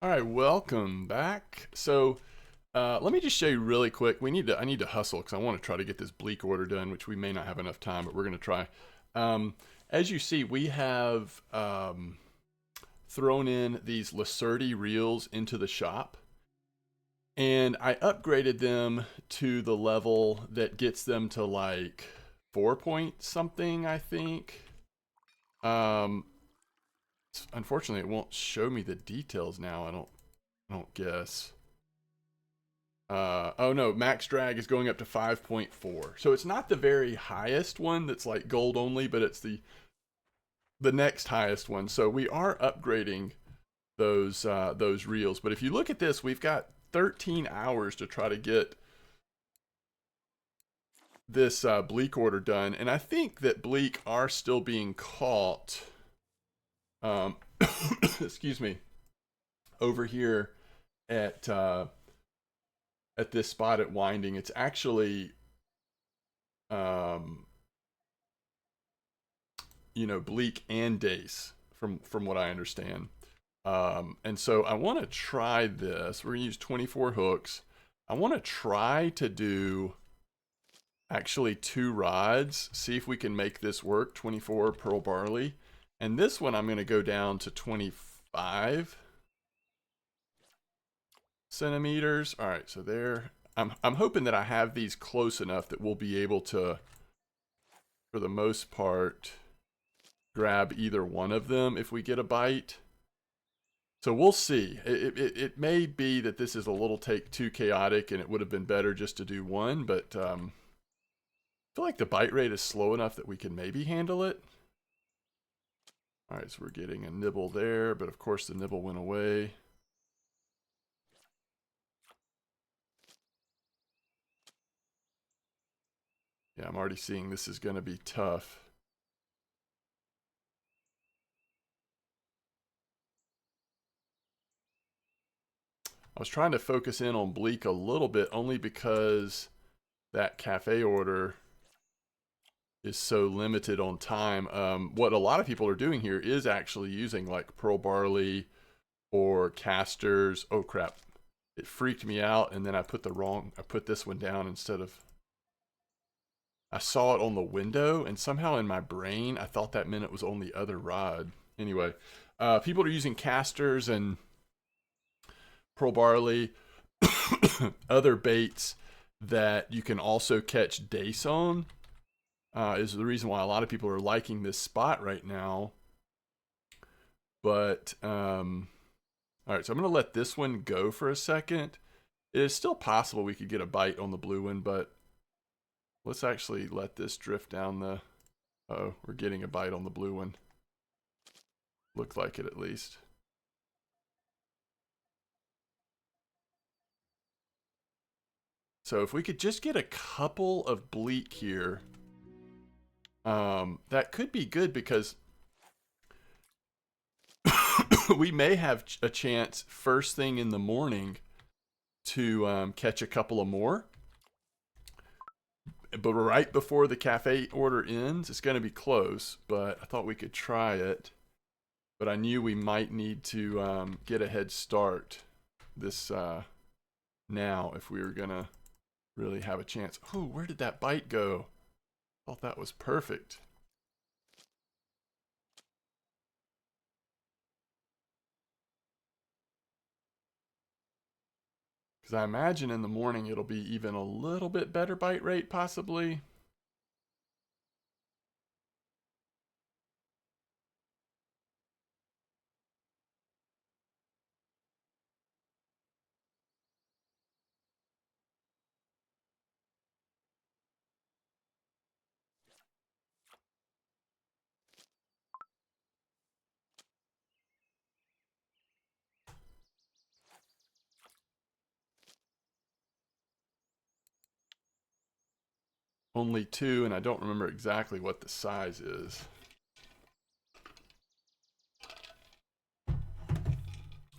All right, welcome back. So let me just show you really quick. I need to hustle because I want to try to get this Bleak order done, which we may not have enough time, but we're going to try. As you see, we have thrown in these Lacerti reels into the shop, and I upgraded them to the level that gets them to like 4 point something, I think. Unfortunately, it won't show me the details now. I don't guess. Oh no, max drag is going up to 5.4. So it's not the very highest one that's like gold only, but it's the next highest one. So we are upgrading those reels. But if you look at this, we've got 13 hours to try to get this Bleak order done, and I think that Bleak are still being caught. Excuse me, over here at this spot at Winding. It's actually Bleak and Dace from what I understand. And so I want to try this. We're gonna use 24 hooks. I want to try to do actually 2 rods. See if we can make this work. 24 pearl barley, and this one I'm going to go down to 25 centimeters. All right, so there. I'm hoping that I have these close enough that we'll be able to, for the most part, grab either one of them if we get a bite. So we'll see. It may be that this is a little too chaotic and it would have been better just to do one, but I feel like the bite rate is slow enough that we can maybe handle it. All right, so we're getting a nibble there, but of course the nibble went away. Yeah, I'm already seeing this is going to be tough. I was trying to focus in on Bleak a little bit only because that cafe order is so limited on time. What a lot of people are doing here is actually using like pearl barley or casters. Oh crap. It freaked me out, and then I put this one down instead of, I saw it on the window, and somehow in my brain I thought that meant it was on the other rod. Anyway, people are using casters and pearl barley, other baits that you can also catch dace on. Is the reason why a lot of people are liking this spot right now. But all right, so I'm gonna let this one go for a second. It is still possible we could get a bite on the blue one, but let's actually let this drift down the. Oh, we're getting a bite on the blue one. Looked like it at least. So if we could just get a couple of Bleak here, that could be good because we may have a chance first thing in the morning to catch a couple of more. But right before the cafe order ends, it's going to be close, but I thought we could try it. But I knew we might need to get a head start this now if we were going to really have a chance. Ooh, where did that bite go? I thought that was perfect. Because I imagine in the morning it'll be even a little bit better bite rate, possibly. Only 2, and I don't remember exactly what the size is.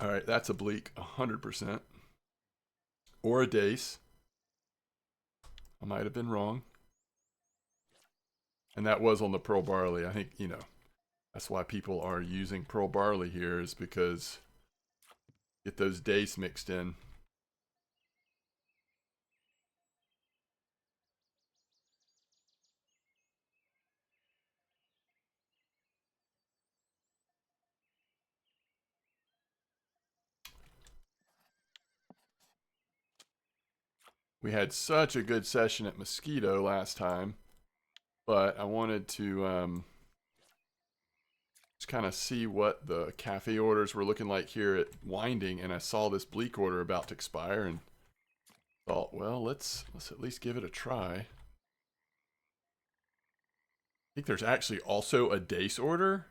All right, that's a Bleak 100%. Or a Dace. I might have been wrong. And that was on the pearl barley. I think, that's why people are using pearl barley here, is because Get those Dace mixed in. We had such a good session at Mosquito last time, but I wanted to just kind of see what the cafe orders were looking like here at Winding, and I saw this Bleak order about to expire and thought, well, let's at least give it a try. I think there's actually also a Dace order,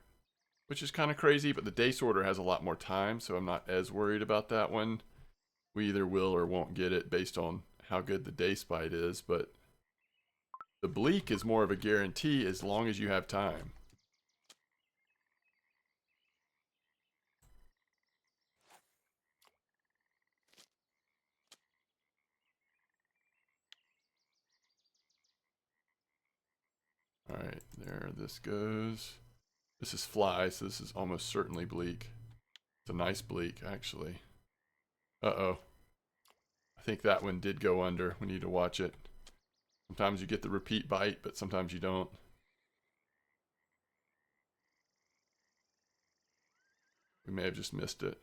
which is kind of crazy, but the Dace order has a lot more time, so I'm not as worried about that one. We either will or won't get it based on how good the Dace bite is, but the Bleak is more of a guarantee as long as you have time. Alright, there this goes. This is Fly, so this is almost certainly Bleak. It's a nice Bleak, actually. Uh-oh. I think that one did go under. We need to watch it. Sometimes you get the repeat bite, but sometimes you don't. We may have just missed it.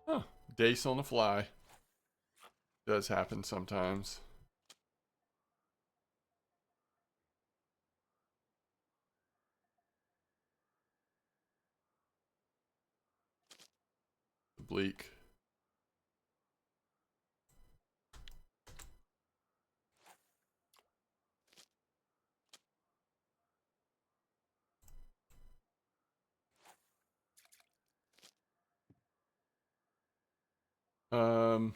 Huh. Dace on the fly. Does happen sometimes. Bleak. Um,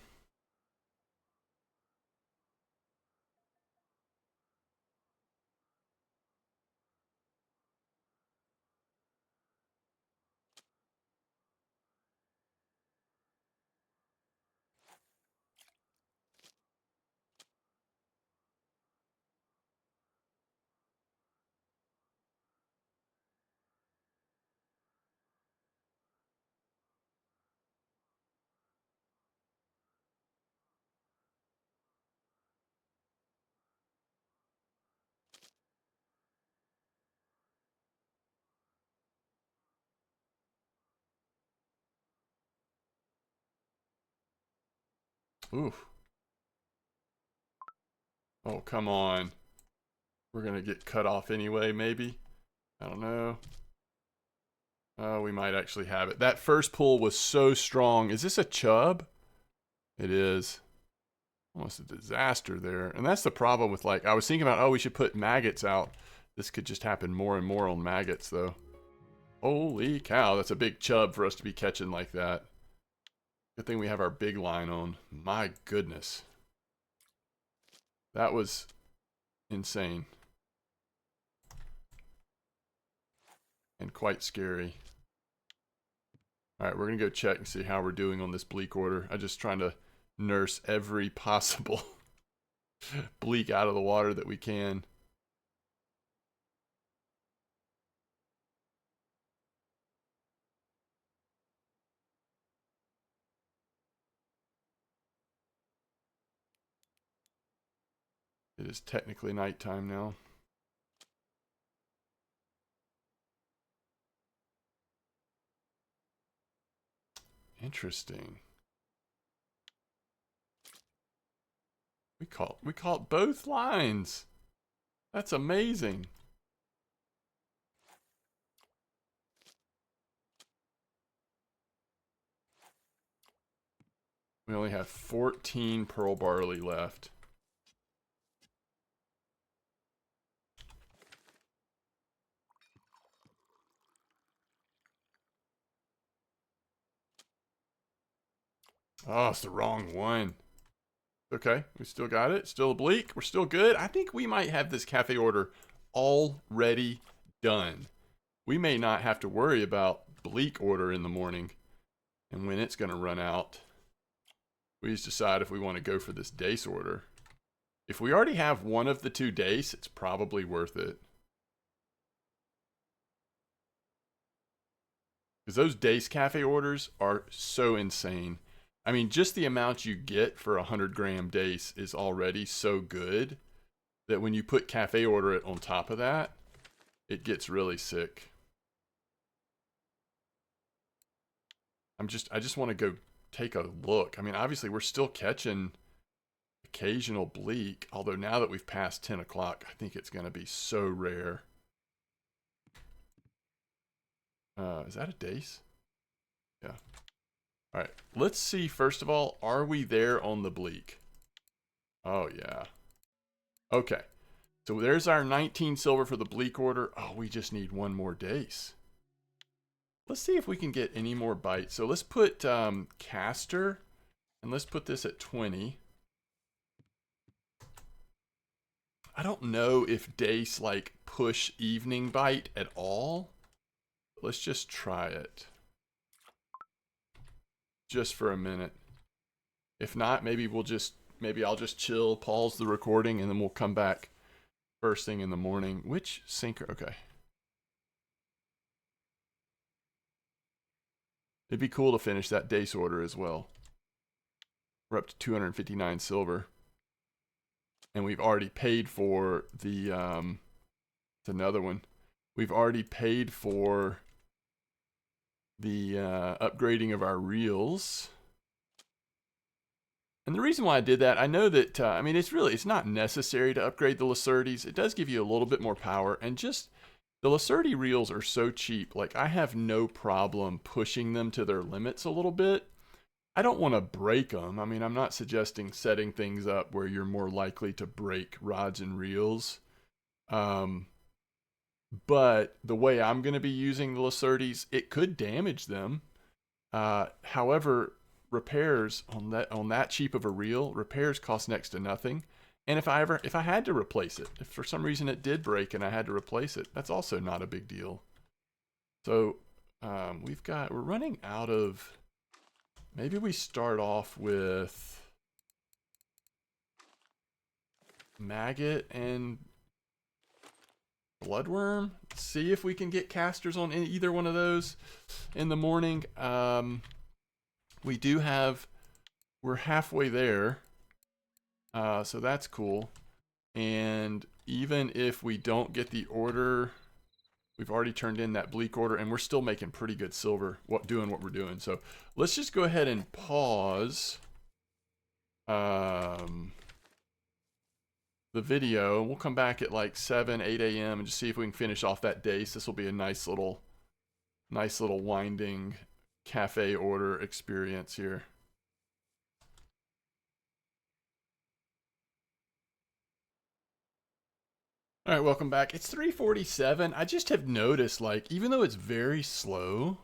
oof. Oh, come on. We're gonna get cut off anyway, maybe? I don't know. Oh, we might actually have it. That first pull was so strong. Is this a chub? It is. Almost a disaster there. And that's the problem with, like, I was thinking about, oh, we should put maggots out. This could just happen more and more on maggots, though. Holy cow, that's a big chub for us to be catching like that. Good thing we have our big line on. My goodness. That was insane. And quite scary. Alright, we're going to go check and see how we're doing on this Bleak order. I'm just trying to nurse every possible Bleak out of the water that we can. It is technically nighttime now. Interesting. We caught both lines. That's amazing. We only have 14 pearl barley left. Oh, it's the wrong one. Okay, we still got it. Still a Bleak. We're still good. I think we might have this cafe order already done. We may not have to worry about Bleak order in the morning and when it's going to run out. We just decide if we want to go for this Dace order. If we already have one of the two Dace, it's probably worth it. Because those Dace cafe orders are so insane. I mean, just the amount you get for a 100-gram Dace is already so good that when you put cafe order it on top of that, it gets really sick. I just want to go take a look. I mean, obviously we're still catching occasional Bleak, although now that we've passed 10 o'clock, I think it's going to be so rare. Is that a Dace? Yeah. All right, let's see, first of all, are we there on the Bleak? Oh, yeah. Okay, so there's our 19 silver for the Bleak order. Oh, we just need one more Dace. Let's see if we can get any more bites. So let's put caster, and let's put this at 20. I don't know if Dace like push evening bite at all. Let's just try it. Just for a minute. If not, maybe I'll just chill, pause the recording, and then we'll come back first thing in the morning. Which sinker? Okay. It'd be cool to finish that Dace order as well. We're up to 259 silver. And we've already paid for the, it's another one. We've already paid for the upgrading of our reels. And the reason why I did that, I know that, I mean, it's not necessary to upgrade the Lacertes. It does give you a little bit more power, and just, the Lacerte reels are so cheap. Like, I have no problem pushing them to their limits a little bit. I don't want to break them. I mean, I'm not suggesting setting things up where you're more likely to break rods and reels. But the way I'm going to be using the Lacertes, it could damage them. However, repairs on that cheap of a reel, repairs cost next to nothing. And if I had to replace it, if for some reason it did break and I had to replace it, that's also not a big deal. So we're running out of. Maybe we start off with maggot and bloodworm. See if we can get casters on either one of those in the morning. We do have, we're halfway there, so that's cool. And even if we don't get the order, we've already turned in that Bleak order, and we're still making pretty good silver doing what we're doing. So let's just go ahead and pause the video. We'll come back at like 7, 8 a.m. and just see if we can finish off that Dace. This will be a nice little winding cafe order experience here. All right, welcome back. It's 3:47. I just have noticed, like, even though it's very slow,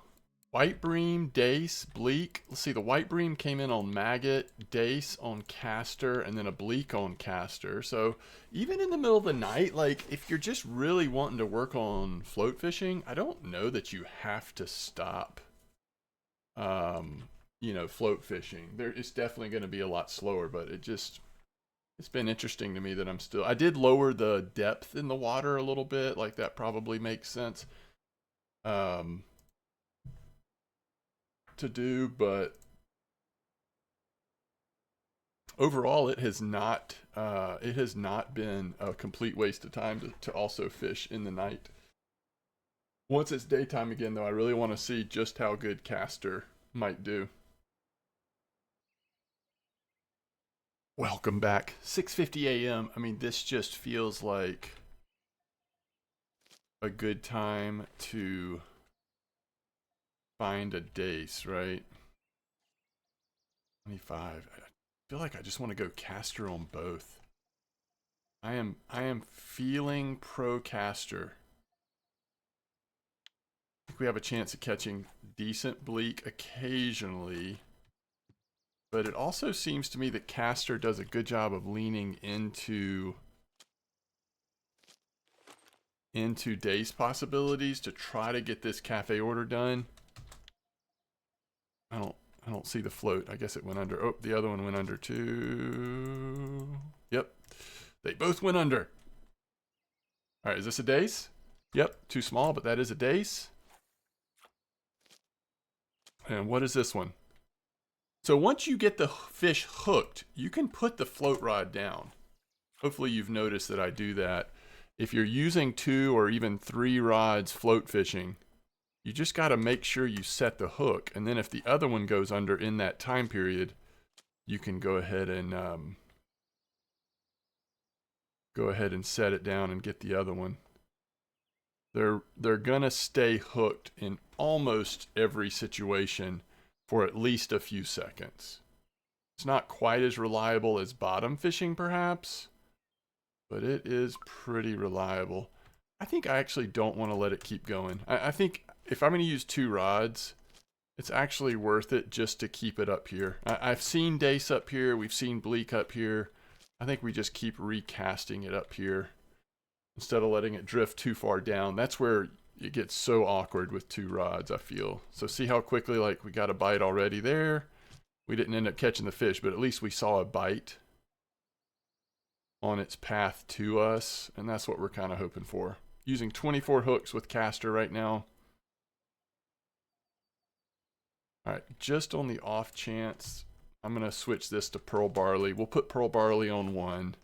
White Bream, Dace, Bleak. Let's see, the White Bream came in on Maggot, Dace on Caster, and then a Bleak on Caster. So even in the middle of the night, like, if you're just really wanting to work on float fishing, I don't know that you have to stop, float fishing. It's definitely going to be a lot slower, but it's been interesting to me that I did lower the depth in the water a little bit. Like, that probably makes sense to do, but overall it has not been a complete waste of time to also fish in the night. Once it's daytime again, though, I really want to see just how good Caster might do. Welcome back. 6:50 a.m. I mean, this just feels like a good time to find a Dace, right? 25. I feel like I just want to go caster on both. I am feeling pro caster. I think we have a chance of catching decent Bleak occasionally. But it also seems to me that caster does a good job of leaning into Dace possibilities to try to get this cafe order done. I don't see the float. I guess it went under. Oh, the other one went under too. Yep. They both went under. All right, is this a Dace? Yep, too small, but that is a Dace. And what is this one? So once you get the fish hooked, you can put the float rod down. Hopefully you've noticed that I do that. If you're using 2 or even 3 rods float fishing, you just got to make sure you set the hook. And then if the other one goes under in that time period, you can go ahead and set it down and get the other one. They're gonna stay hooked in almost every situation for at least a few seconds. It's not quite as reliable as bottom fishing, perhaps, but it is pretty reliable. I think I actually don't want to let it keep going. I think if I'm going to use 2 rods, it's actually worth it just to keep it up here. I've seen Dace up here. We've seen Bleak up here. I think we just keep recasting it up here instead of letting it drift too far down. That's where it gets so awkward with 2 rods, I feel. So see how quickly, like, we got a bite already there. We didn't end up catching the fish, but at least we saw a bite on its path to us, and that's what we're kind of hoping for. Using 24 hooks with caster right now. All right, just on the off chance, I'm going to switch this to pearl barley. We'll put pearl barley on 1.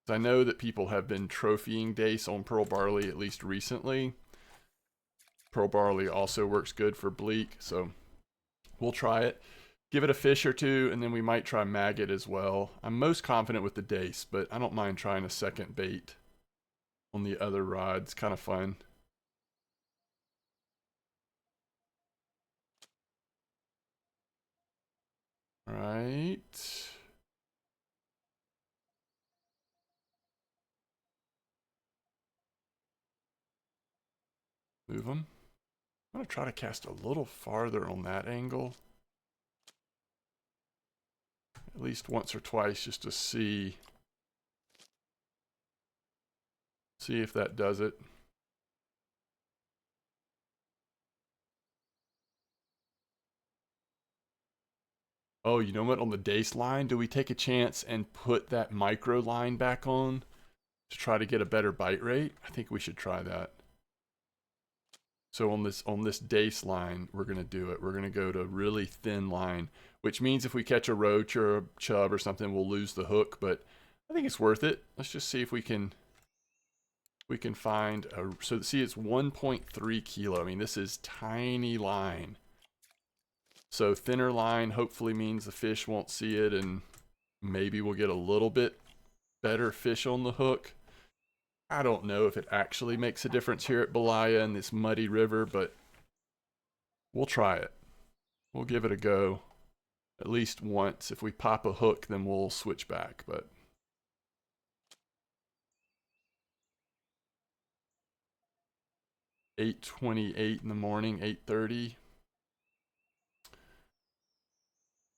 I know that people have been trophying Dace on pearl barley, at least recently. Pearl barley also works good for Bleak, so we'll try it. Give it a fish or 2, and then we might try maggot as well. I'm most confident with the Dace, but I don't mind trying a second bait on the other rod. It's kind of fun. All right. Move them. I'm going to try to cast a little farther on that angle. At least once or twice just to see if that does it. Oh, you know what? On the Dace line, do we take a chance and put that micro line back on to try to get a better bite rate? I think we should try that. So on this Dace line, we're going to do it. We're going to go to really thin line, which means if we catch a roach or a chub or something, we'll lose the hook, but I think it's worth it. Let's just see if we can find a, so see, it's 1.3 kilo. I mean, this is tiny line. So thinner line hopefully means the fish won't see it, and maybe we'll get a little bit better fish on the hook. I don't know if it actually makes a difference here at Belaya in this muddy river, but we'll try it. We'll give it a go at least once. If we pop a hook, then we'll switch back, but 8:28 in the morning, 8:30.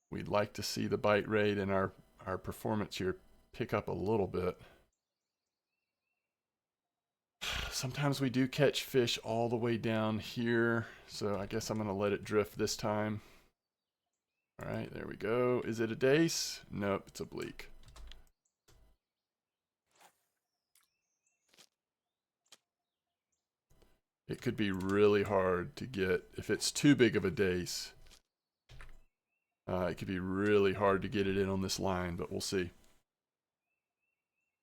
We'd like to see the bite rate and our performance here pick up a little bit. Sometimes we do catch fish all the way down here, so I guess I'm going to let it drift this time. All right, there we go. Is it a Dace? Nope, it's a Bleak. It could be really hard to get, if it's too big of a Dace, it could be really hard to get it in on this line, but we'll see.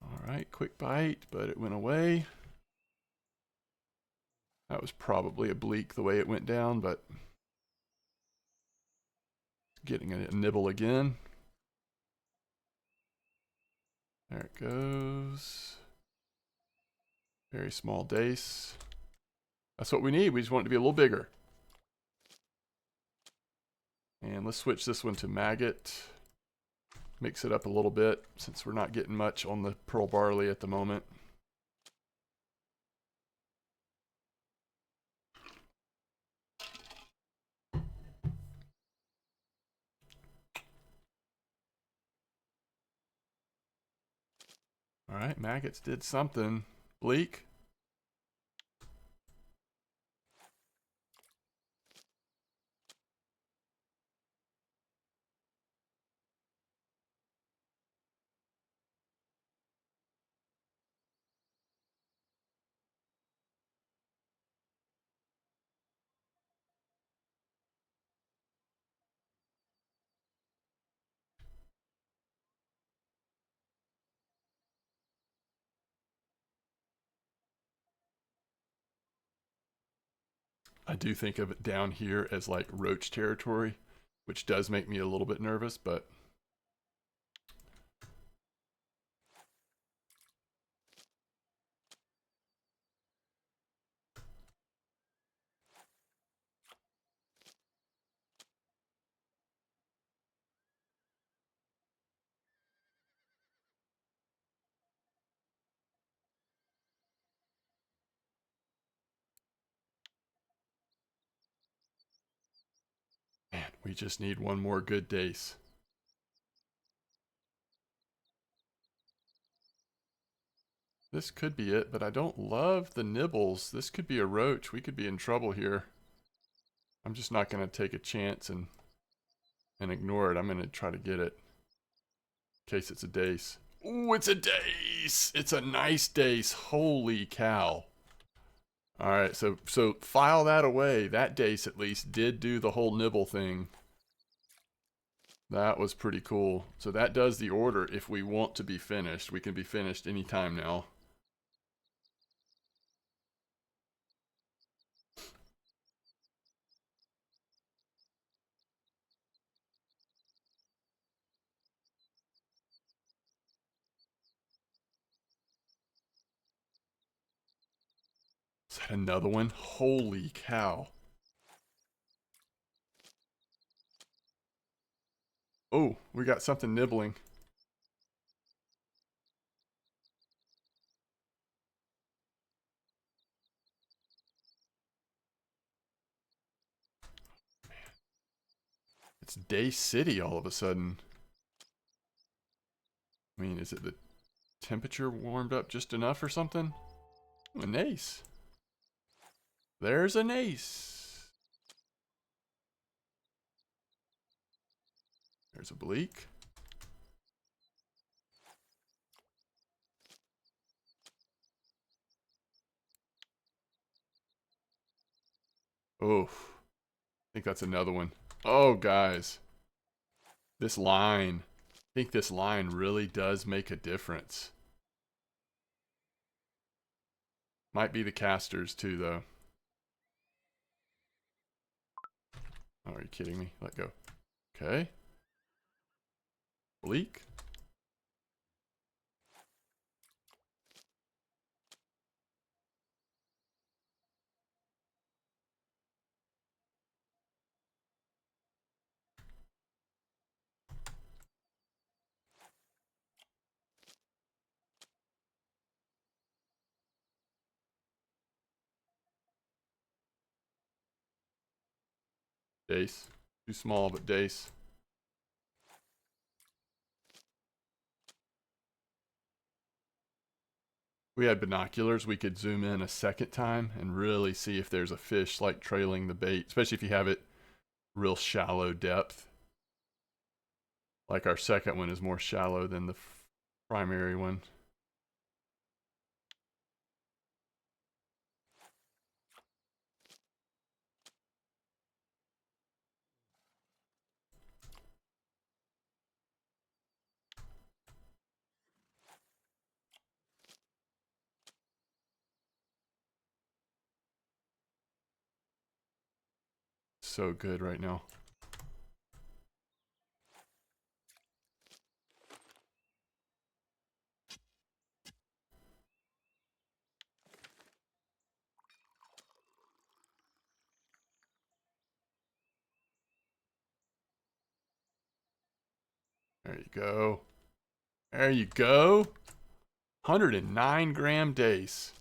All right, quick bite, but it went away. That was probably a Bleak the way it went down, but getting a nibble again. There it goes. Very small Dace. That's what we need. We just want it to be a little bigger. And let's switch this one to maggot. Mix it up a little bit since we're not getting much on the pearl barley at the moment. All right, maggots did something. Bleak. I do think of it down here as like roach territory, which does make me a little bit nervous, but man, we just need one more good Dace. This could be it, but I don't love the nibbles. This could be a roach. We could be in trouble here. I'm just not going to take a chance and ignore it. I'm going to try to get it in case it's a Dace. Ooh, it's a Dace. It's a nice Dace. Holy cow. All right, so file that away. That Dace at least did do the whole nibble thing. That was pretty cool. So that does the order if we want to be finished. We can be finished anytime now. Is that another one? Holy cow. Oh, we got something nibbling. It's Dace City all of a sudden. I mean, is it the temperature warmed up just enough or something? Ooh, an ace. There's an ace. There's a Bleak. Oh, I think that's another one. Oh, guys. This line. I think this line really does make a difference. Might be the casters too, though. Oh, are you kidding me? Let go. Okay. Bleak. Dace. Too small, but Dace. We had binoculars, we could zoom in a second time and really see if there's a fish like trailing the bait, especially if you have it real shallow depth. Like our second one is more shallow than the primary one. So good right now. There you go. There you go. 109 gram Dace.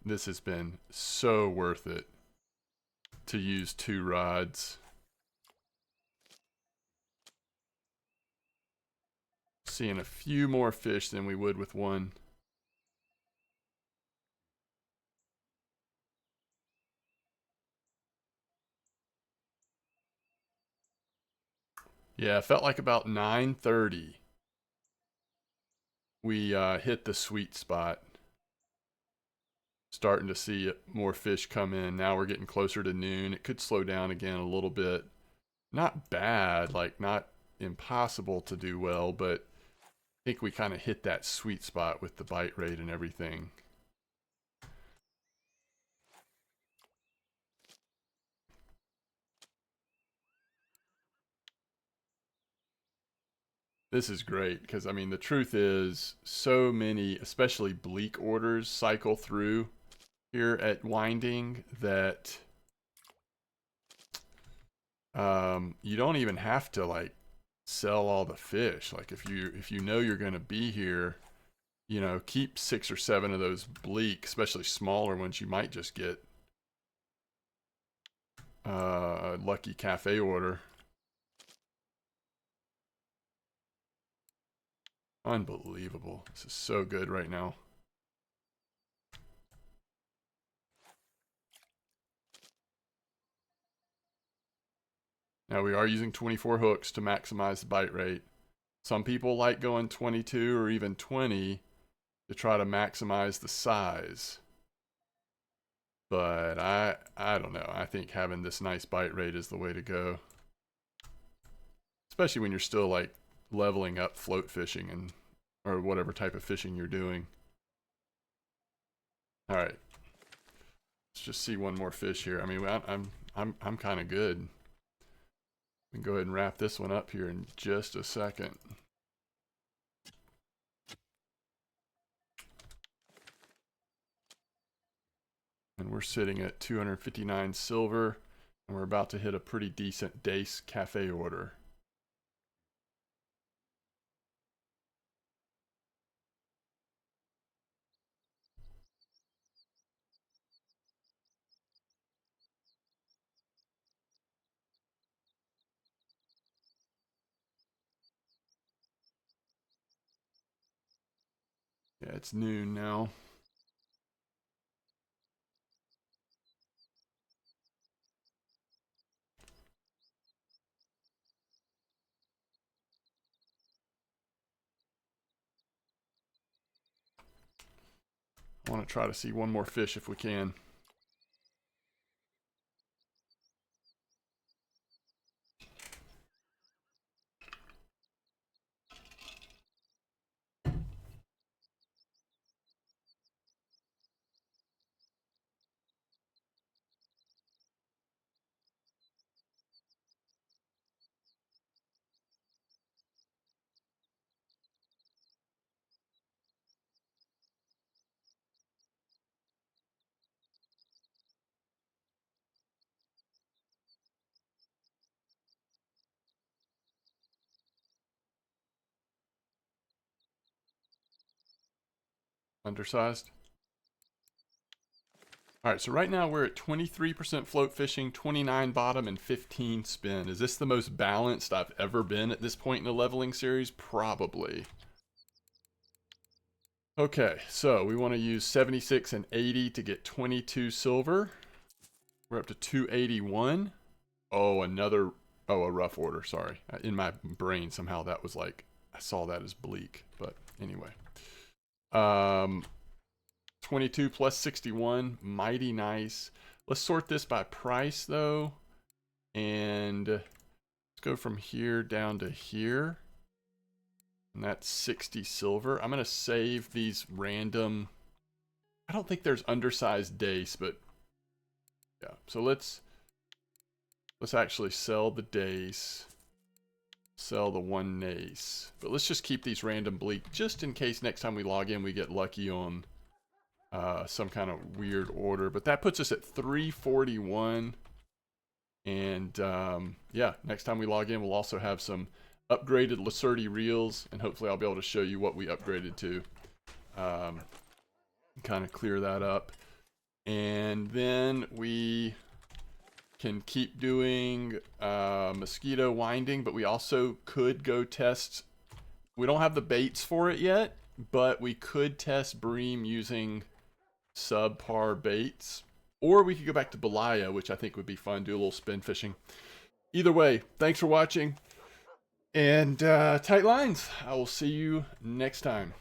This has been so worth it to use 2 rods. Seeing a few more fish than we would with 1. Yeah, it felt like about 9:30 we hit the sweet spot. Starting to see more fish come in. Now we're getting closer to noon. It could slow down again a little bit. Not bad, like not impossible to do well, but I think we kind of hit that sweet spot with the bite rate and everything. This is great because, I mean, the truth is so many, especially Bleak orders, cycle through here at Winding that you don't even have to like sell all the fish. Like if you know you're going to be here, you know, keep 6 or 7 of those Bleak, especially smaller ones. You might just get a lucky cafe order. Unbelievable. This is so good right now. Now we are using 24 hooks to maximize the bite rate. Some people like going 22 or even 20 to try to maximize the size. But I don't know. I think having this nice bite rate is the way to go. Especially when you're still like leveling up float fishing and or whatever type of fishing you're doing. All right. Let's just see one more fish here. I mean, I'm kind of good. We can go ahead and wrap this one up here in just a second. And we're sitting at 259 silver, and we're about to hit a pretty decent Dace cafe order. Yeah, it's noon now. I want to try to see one more fish if we can. Undersized. All right, so right now we're at 23% float fishing, 29 bottom, and 15 spin. Is this the most balanced I've ever been at this point in the leveling series? Probably. Okay, so we want to use 76 and 80 to get 22 silver. We're up to 281. Oh, a rough order, sorry. In my brain, somehow that was like, I saw that as Bleak, but anyway. 22 plus 61, mighty nice. Let's sort this by price though. And let's go from here down to here. And that's 60 silver. I'm going to save these random. I don't think there's undersized Dace, but yeah. So let's actually sell the Dace. sell the 1 Dace. But let's just keep these random Bleak just in case next time we log in we get lucky on some kind of weird order. But that puts us at 341. And yeah, next time we log in, we'll also have some upgraded Lacerti reels, and hopefully I'll be able to show you what we upgraded to. Kind of clear that up. And then we can keep doing mosquito winding, but we also could go test. We don't have the baits for it yet, but we could test bream using subpar baits. Or we could go back to Belaya, which I think would be fun, do a little spin fishing. Either way, thanks for watching. And tight lines. I will see you next time.